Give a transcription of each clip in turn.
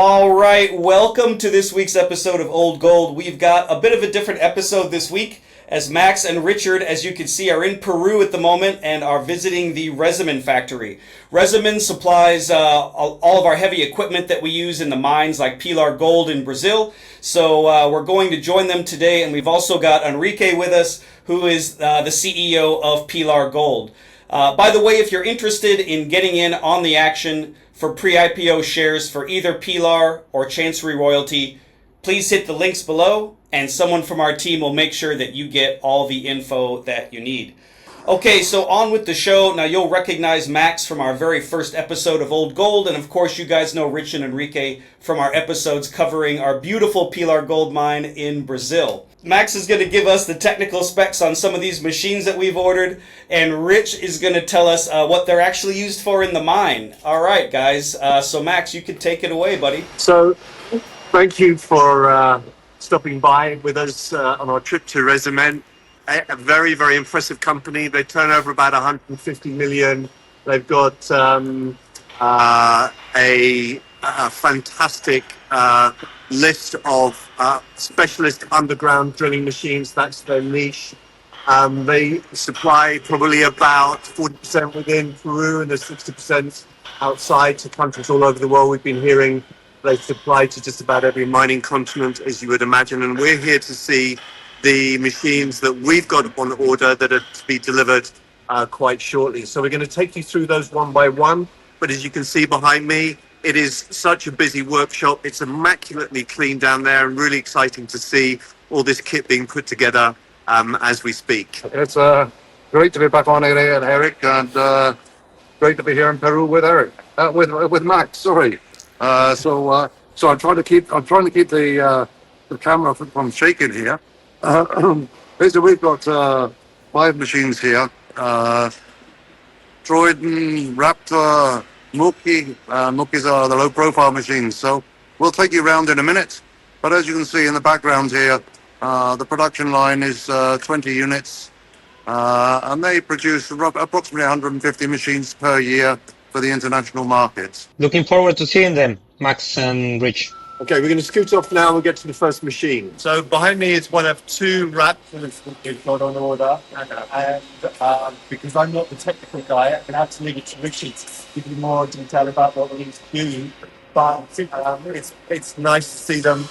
All right, welcome to this week's episode of Old Gold. We've got a bit of a different episode this week as Max and Richard, as you can see, are in Peru at the moment and are visiting the Resemin factory. Resemin supplies all of our heavy equipment that we use in the mines like Pilar Gold in Brazil. So we're going to join them today, and we've also got Enrique with us, who is the CEO of Pilar Gold. By the way, if you're interested in getting in on the action for pre-IPO shares for either Pilar or Chancery Royalty, please hit the links below and someone from our team will make sure that you get all the info that you need. Okay, so on with the show. Now you'll recognize Max from our very first episode of Old Gold, and of course you guys know Rich and Enrique from our episodes covering our beautiful Pilar Gold mine in Brazil. Max is going to give us the technical specs on some of these machines that we've ordered, and Rich is going to tell us what they're actually used for in the mine. All right, guys. So Max, you can take it away, buddy. So thank you for stopping by with us on our trip to Resemin. A very, very impressive company. They turn over about 150 million. They've got a fantastic list of specialist underground drilling machines. That's their niche. They supply probably about 40% within Peru and there's 60% outside to countries all over the world. We've been hearing they supply to just about every mining continent, as you would imagine. And we're here to see the machines that we've got on order that are to be delivered quite shortly. So we're going to take you through those one by one. But as you can see behind me, it is such a busy workshop. It's immaculately clean down there and really exciting to see all this kit being put together as we speak. It's great to be back on here, Eric, and great to be here in Peru with Eric, with Max. Sorry. So I'm trying to keep the camera from shaking here. Basically, we've got 5 machines here: Troidon, Raptor, Muki. Mukis are the low-profile machines. So we'll take you around in a minute. But as you can see in the background here, the production line is 20 units, and they produce approximately 150 machines per year for the international markets. Looking forward to seeing them, Max and Rich. Okay, we're going to scoot off now and we'll get to the first machine. So behind me is one of 2 Raptors that we've got on order. And because I'm not the technical guy, I'm going to have to leave it to Richard to give you more detail about what we need to do. But it's nice to see them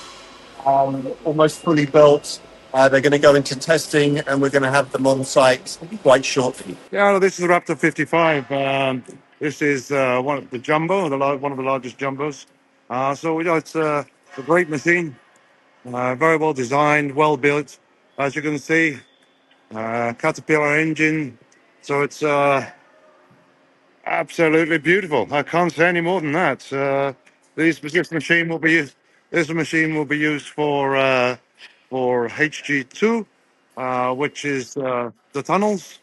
almost fully built. They're going to go into testing and we're going to have them on site quite shortly. Yeah, this is the Raptor 55. This is one of the jumbo, one of the largest jumbos. So it's a great machine, very well designed, well built. As you can see, Caterpillar engine. So it's absolutely beautiful. I can't say any more than that. This machine will be used. This machine will be used for HG2, which is the tunnels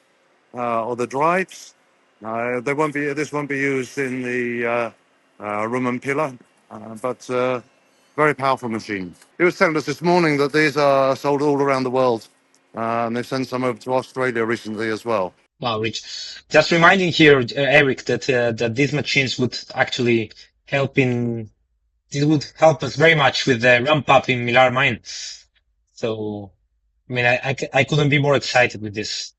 or the drives. This won't be used in the room and pillar, but very powerful machine. He was telling us this morning that these are sold all around the world, and they've sent some over to Australia recently as well. Wow, Rich. Just reminding here, Eric, that these machines would actually help us very much with the ramp up in Pilar mine. So, I mean, I couldn't be more excited with this.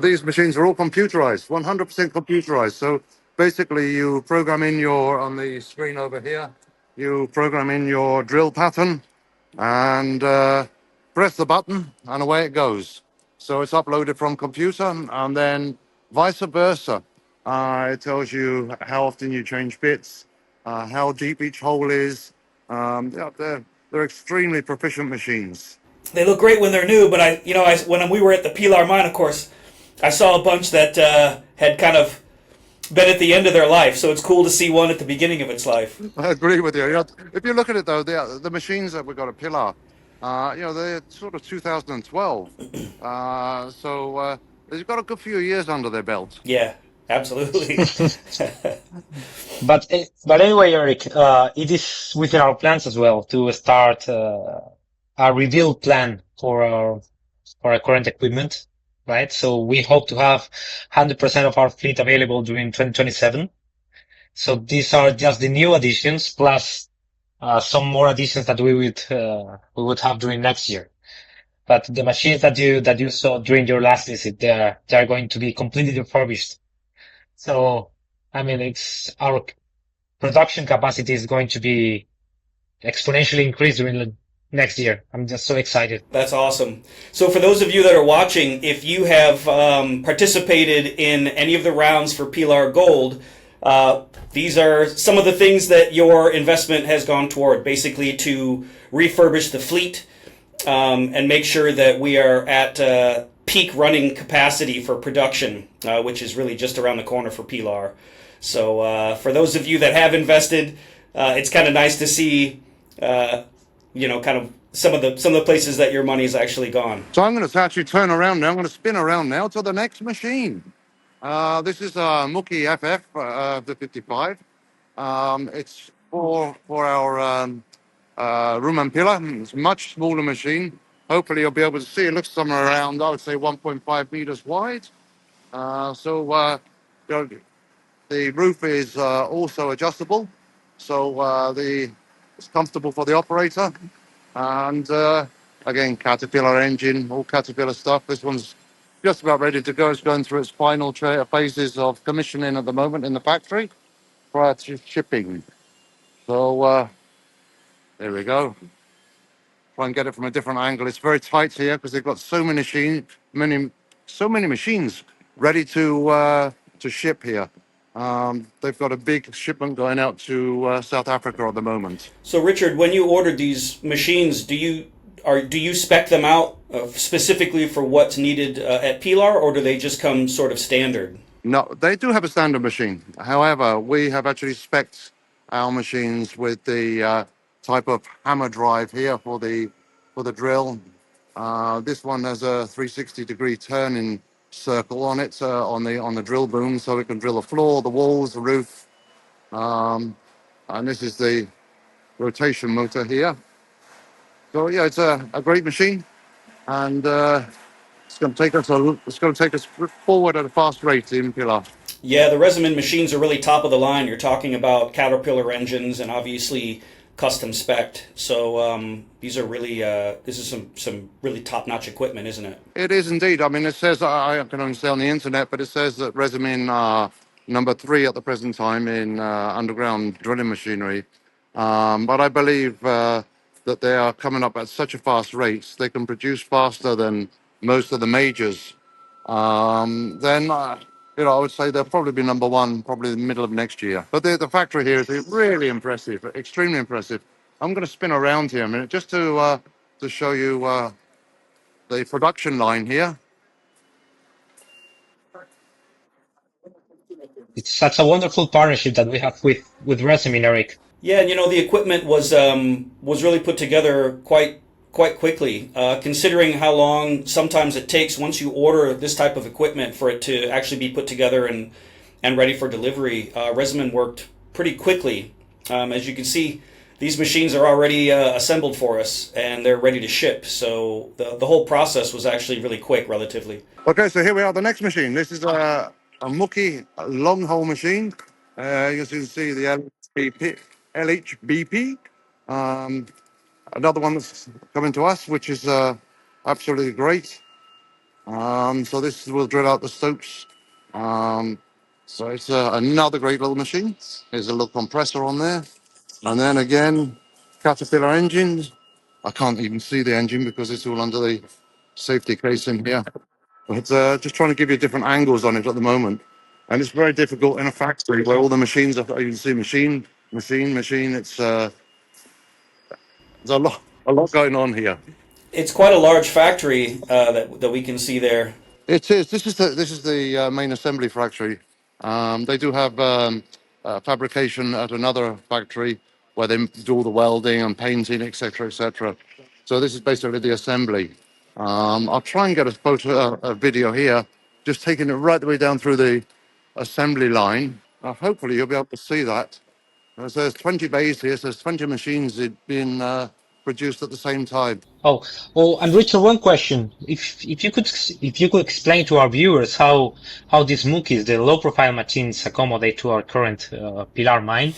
These machines are all computerized, 100% computerized. So basically you program in on the screen over here, you program in your drill pattern and press the button and away it goes. So it's uploaded from computer and then vice versa. It tells you how often you change bits, how deep each hole is. They're extremely proficient machines. They look great when they're new, but when we were at the Pilar mine, of course, I saw a bunch that had kind of been at the end of their life, so it's cool to see one at the beginning of its life. I agree with you. If you look at it, though, the machines that we've got at Pilar, they're sort of 2012. So they've got a good few years under their belt. Yeah, absolutely. But anyway, Eric, it is within our plans as well to start a rebuild plan for our current equipment. Right, so we hope to have 100% of our fleet available during 2027. So these are just the new additions plus some more additions that we would have during next year. But the machines that you saw during your last visit, they're going to be completely refurbished. So, I mean, it's our production capacity is going to be exponentially increased during the next year. I'm just so excited. That's awesome. So, for those of you that are watching, if you have participated in any of the rounds for Pilar Gold, these are some of the things that your investment has gone toward, basically to refurbish the fleet and make sure that we are at peak running capacity for production, which is really just around the corner for Pilar. So, for those of you that have invested, it's kind of nice to see, kind of some of the places that your money's actually gone. So I'm going to actually turn around now. I'm going to spin around now to the next machine. This is a Muki FF, the 55. It's for our room and pillar. It's a much smaller machine. Hopefully you'll be able to see. It looks somewhere around, I would say, 1.5 meters wide. You know, the roof is also adjustable, so it's comfortable for the operator. And again, Caterpillar engine, all Caterpillar stuff. This one's just about ready to go. It's going through its final phases of commissioning at the moment in the factory prior to shipping. So there we go. Try and get it from a different angle. It's very tight here because they've got so many machines ready to ship here. They've got a big shipment going out to South Africa at the moment. So, Richard, when you ordered these machines, do you spec them out specifically for what's needed at Pilar, or do they just come sort of standard? No, they do have a standard machine. However, we have actually spec'd our machines with the type of hammer drive here for the drill. This one has a 360-degree turning circle on it on the drill boom, so it can drill the floor, the walls, the roof. And this is the rotation motor here. So yeah, it's a great machine, and it's going to take us forward at a fast rate in Pilar. Yeah, the Resemin machines are really top of the line. You're talking about Caterpillar engines and obviously custom spec'd. So these are really this is some really top notch equipment, isn't it? It is indeed. I mean, it says, I can only say on the internet, but it says that Resemin are number 3 at the present time in underground drilling machinery. But I believe that they are coming up at such a fast rate, they can produce faster than most of the majors. Then, I would say they'll probably be number 1, probably in the middle of next year. But the factory here is really impressive, extremely impressive. I'm going to spin around here a minute just to show you the production line here. It's such a wonderful partnership that we have with Resume, Eric. Yeah, and the equipment was really put together quite quickly, considering how long sometimes it takes once you order this type of equipment for it to actually be put together and ready for delivery. Resume worked pretty quickly. As you can see, these machines are already assembled for us and they're ready to ship. So the whole process was actually really quick, relatively. Okay, so here we are, the next machine. This is a Muki long hole machine. As you can see, the LHBP. Another one that's coming to us, which is absolutely great. So this will drill out the stopes. So it's another great little machine. There's a little compressor on there. And then again, Caterpillar engines. I can't even see the engine because it's all under the safety casing here. But just trying to give you different angles on it at the moment. And it's very difficult in a factory where all the machines are, you can see machine. It's there's a lot going on here. It's quite a large factory that we can see there. It is. This is the main assembly factory. They do have fabrication at another factory where they do all the welding and painting, etc., etc. So this is basically the assembly. I'll try and get a video here, just taking it right the way down through the assembly line. Hopefully you'll be able to see that. There's 20 bays here, so there's 20 machines being produced at the same time. Oh, and Richard, one question: if you could explain to our viewers how these Mukis, the low profile machines, accommodate to our current Pilar mine.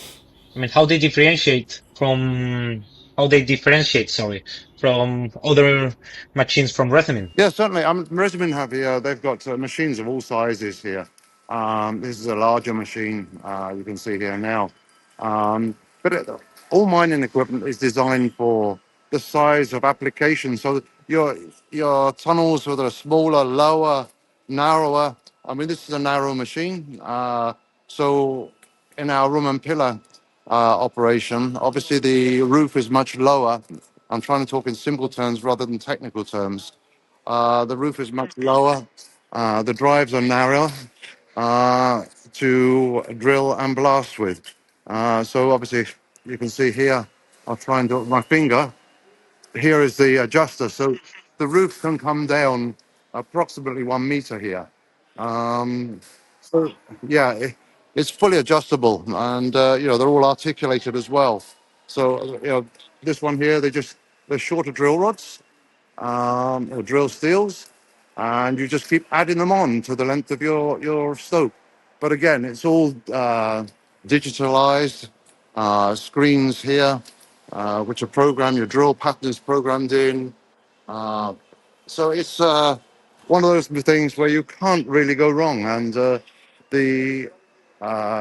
I mean, how they differentiate from how they differentiate, sorry, from other machines from Resemin. Yeah, certainly. Resemin have here, they've got machines of all sizes here. This is a larger machine, you can see here now. But all mining equipment is designed for the size of application. So your tunnels, whether smaller, lower, narrower. I mean, this is a narrow machine. So in our room and pillar operation, obviously the roof is much lower. I'm trying to talk in simple terms rather than technical terms. The roof is much lower. The drives are narrow to drill and blast with. So obviously, you can see here, I'll try and do it with my finger. Here is the adjuster. So the roof can come down approximately 1 meter here. Um, so yeah, it's fully adjustable, and they're all articulated as well. So this one here, they're shorter drill rods or drill steels, and you just keep adding them on to the length of your stope. But again, it's all digitalized, screens here, which are programmed, your drill pattern is programmed in. Uh, so it's one of those things where you can't really go wrong. And the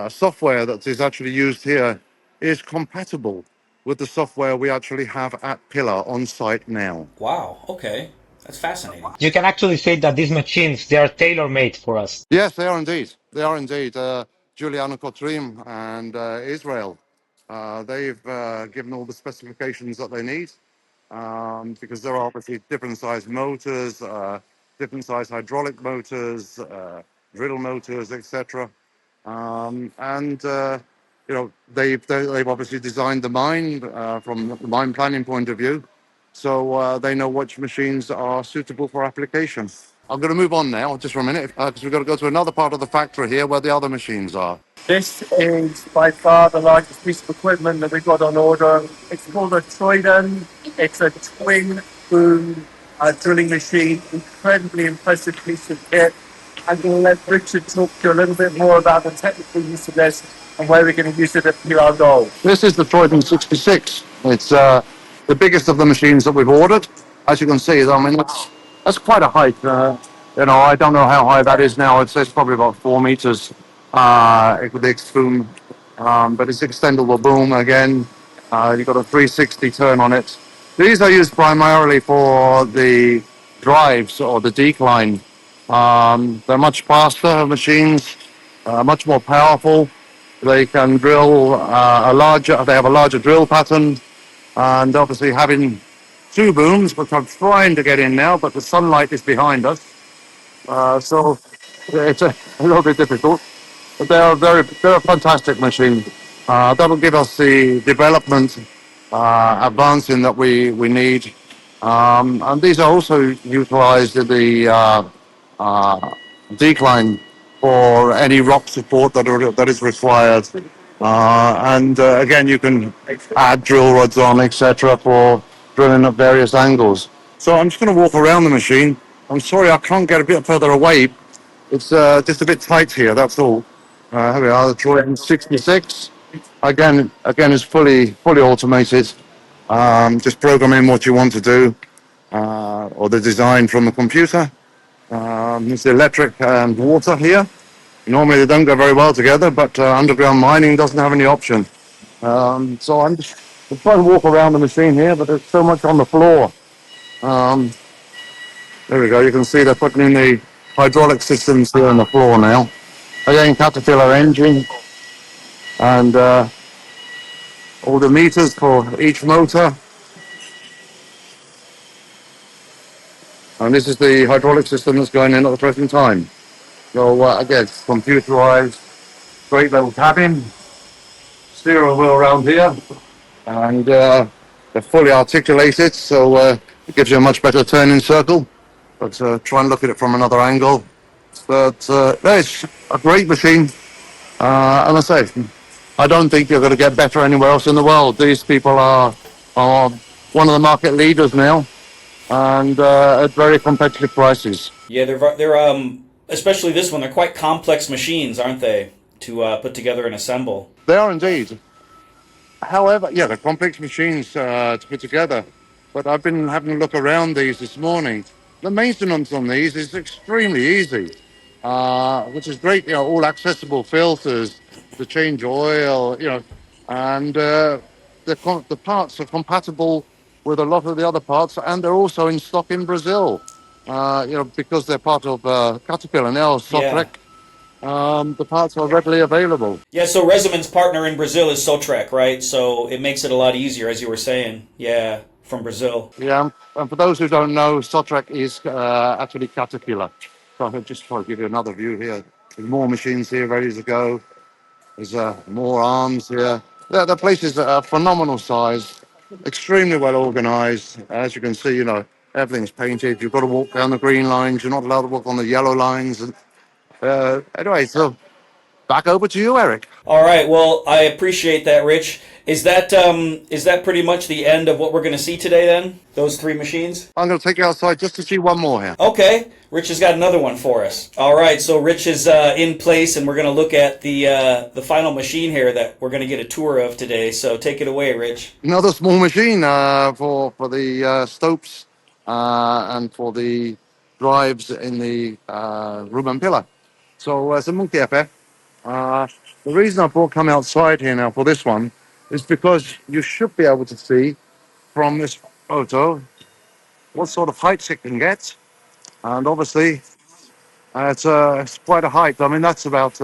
software that is actually used here is compatible with the software we actually have at Pilar on site now. Wow. Okay. That's fascinating. You can actually say that these machines, they are tailor-made for us. Yes, they are indeed. They are indeed. Giuliano Kotrim and Israel, they've given all the specifications that they need because there are obviously different size motors, different size hydraulic motors, drill motors, etc. And they've obviously designed the mine from the mine planning point of view, so they know which machines are suitable for application. I'm going to move on now, just for a minute, because we've got to go to another part of the factory here where the other machines are. This is by far the largest piece of equipment that we've got on order. It's called a Troidon. It's a twin boom drilling machine. Incredibly impressive piece of kit. I'm going to let Richard talk to you a little bit more about the technical use of this and where we're going to use it at Pilar Gold. This is the Troidon 66. It's the biggest of the machines that we've ordered. As you can see, I mean, that's quite a height. I don't know how high that is now. It's probably about 4 meters with the boom. But it's extendable boom again. You've got a 360 turn on it. These are used primarily for the drives or the decline. They're much faster machines, much more powerful. They can drill they have a larger drill pattern, and obviously having two booms, which I'm trying to get in now, but the sunlight is behind us. So it's a little bit difficult, but they're a fantastic machine. That'll give us the development advancing that we need. And these are also utilized in the decline for any rock support that is required. And again, you can add drill rods on, etc., for drilling at various angles. So I'm just going to walk around the machine. I'm sorry I can't get a bit further away. It's just a bit tight here, that's all. Here we are, the Troidon 66. Again, is fully automated. Just program in what you want to do, or the design from the computer. There's the electric and water here. Normally they don't go very well together, but underground mining doesn't have any option. So I'm trying to walk around the machine here, but there's so much on the floor. There we go. You can see they're putting in the hydraulic systems here on the floor now. Again, Caterpillar engine and all the meters for each motor. And this is the hydraulic system that's going in at the present time. So again, computerized, great level cabin, steering wheel around here, and they're fully articulated, so it gives you a much better turning circle. But try and look at it from another angle. But it's a great machine. And I say, I don't think you're going to get better anywhere else in the world. These people are one of the market leaders now, and at very competitive prices. Yeah, they're especially this one. They're quite complex machines, aren't they? To put together and assemble. They are indeed. However, yeah, they're complex machines to put together. But I've been having a look around these this morning. The maintenance on these is extremely easy, which is great. You know, all accessible filters to change oil. You know, and the parts are compatible with a lot of the other parts, and they're also in stock in Brazil. You know, because they're part of Caterpillar now, Yeah. Sotrec. The parts are readily available. Yeah, so Resemin's partner in Brazil is Sotrec, right? So it makes it a lot easier, as you were saying. Yeah, from Brazil. Yeah, and for those who don't know, Stotrek is actually Caterpillar. So I'll just try to give you another view here. There's more machines here ready to go. There's more arms here. The place is a phenomenal size, extremely well organized. As you can see, you know, everything's painted. You've got to walk down the green lines. You're not allowed to walk on the yellow lines. And anyway, so back over to you, Eric. All right. Well, I appreciate that, Rich. Is that pretty much the end of what we're going to see today? Then those three machines. I'm going to take you outside just to see one more here. Okay. Rich has got another one for us. All right. So Rich is in place, and we're going to look at the final machine here that we're going to get a tour of today. So take it away, Rich. Another small machine for the Stopes and for the drives in the room and pillar. So it's a Muki FF. The reason I brought come outside here now for this one is because you should be able to see from this photo what sort of heights it can get, and obviously it's quite a height. I mean that's about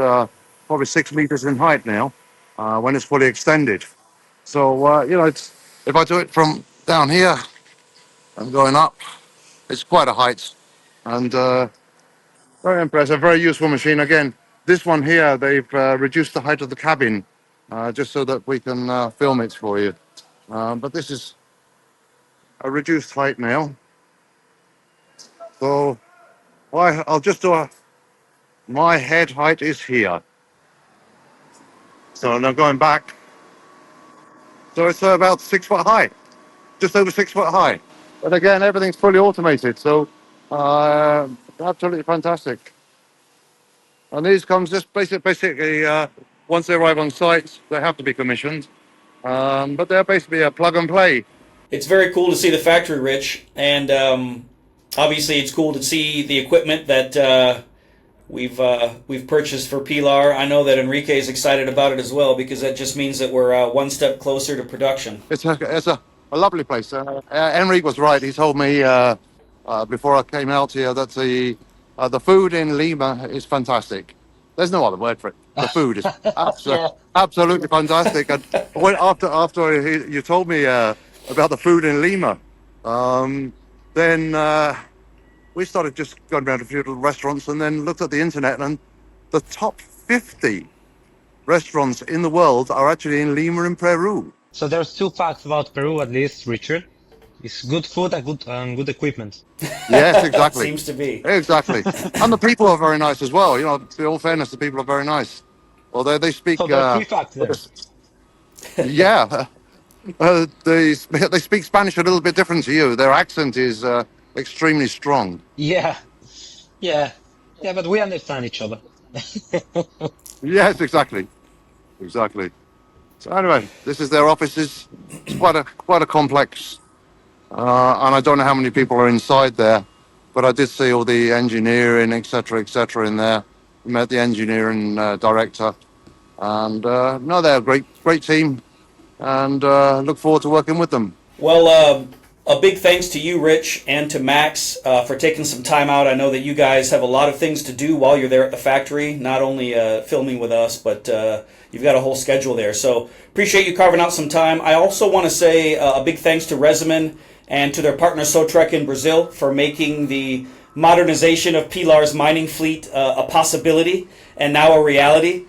probably 6 meters in height now when it's fully extended. So you know, it's if I do it from down here and going up, it's quite a height, and very impressive, very useful machine. Again, this one here, they've reduced the height of the cabin just so that we can film it for you. But this is a reduced height now. So I'll just do my head height is here. So now going back, so it's about 6 foot high, just over 6 foot high. But again, everything's fully automated, so absolutely fantastic. And these comes just basically once they arrive on site, they have to be commissioned. But they're basically a plug and play. It's very cool to see the factory, Rich, and obviously it's cool to see the equipment that we've purchased for Pilar. I know that Enrique is excited about it as well because that just means that we're one step closer to production. It's a lovely place. Enrique was right. He told me before I came out here that the food in Lima is fantastic. There's no other word for it. The food is Yeah. absolutely fantastic. And after you told me about the food in Lima, then we started just going around a few little restaurants and then looked at the internet, and the top 50 restaurants in the world are actually in Lima in Peru. So there's two facts about Peru, at least, Richard. It's good food and good equipment. Yes, exactly. Seems to be. Exactly. And the people are very nice as well. You know, to all fairness, the people are very nice. Although they speak, So there's three facts there. yeah, they speak Spanish a little bit different to you. Their accent is extremely strong. Yeah, yeah, yeah, but we understand each other. Yes, exactly, exactly. So anyway, this is their offices. It's quite a complex, and I don't know how many people are inside there, but I did see all the engineering, etc., in there. Met the engineering director, and no, they're a great team, and look forward to working with them. Well, a big thanks to you, Rich, and to Max for taking some time out. I know that you guys have a lot of things to do while you're there at the factory, not only filming with us, but you've got a whole schedule there. So appreciate you carving out some time. I also want to say a big thanks to Resemin and to their partner Sotrec in Brazil for making the modernization of Pilar's mining fleet a possibility and now a reality,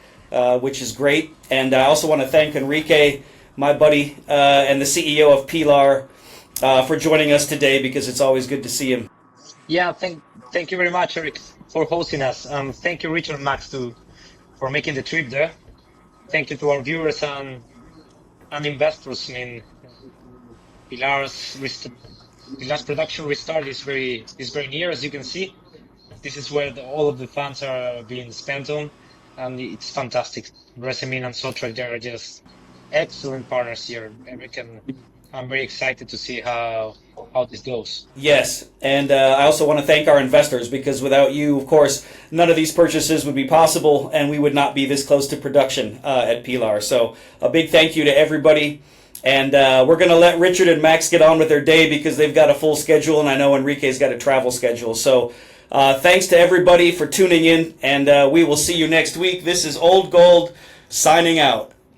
which is great. And I also want to thank Enrique, my buddy, and the CEO of Pilar, for joining us today because it's always good to see him. Yeah, thank you very much, Eric, for hosting us. Thank you, Richard and Max, for making the trip there. Thank you to our viewers and investors. I mean, Pilar's production restart is very near, as you can see. This is where all of the funds are being spent on, and it's fantastic. Resemin and Sotrec, they are just excellent partners here, Eric, and I'm very excited to see how this goes. Yes, and I also want to thank our investors because without you, of course, none of these purchases would be possible, and we would not be this close to production at Pilar. So a big thank you to everybody, and we're going to let Richard and Max get on with their day because they've got a full schedule, and I know Enrique's got a travel schedule. So thanks to everybody for tuning in, and we will see you next week. This is Old Gold signing out.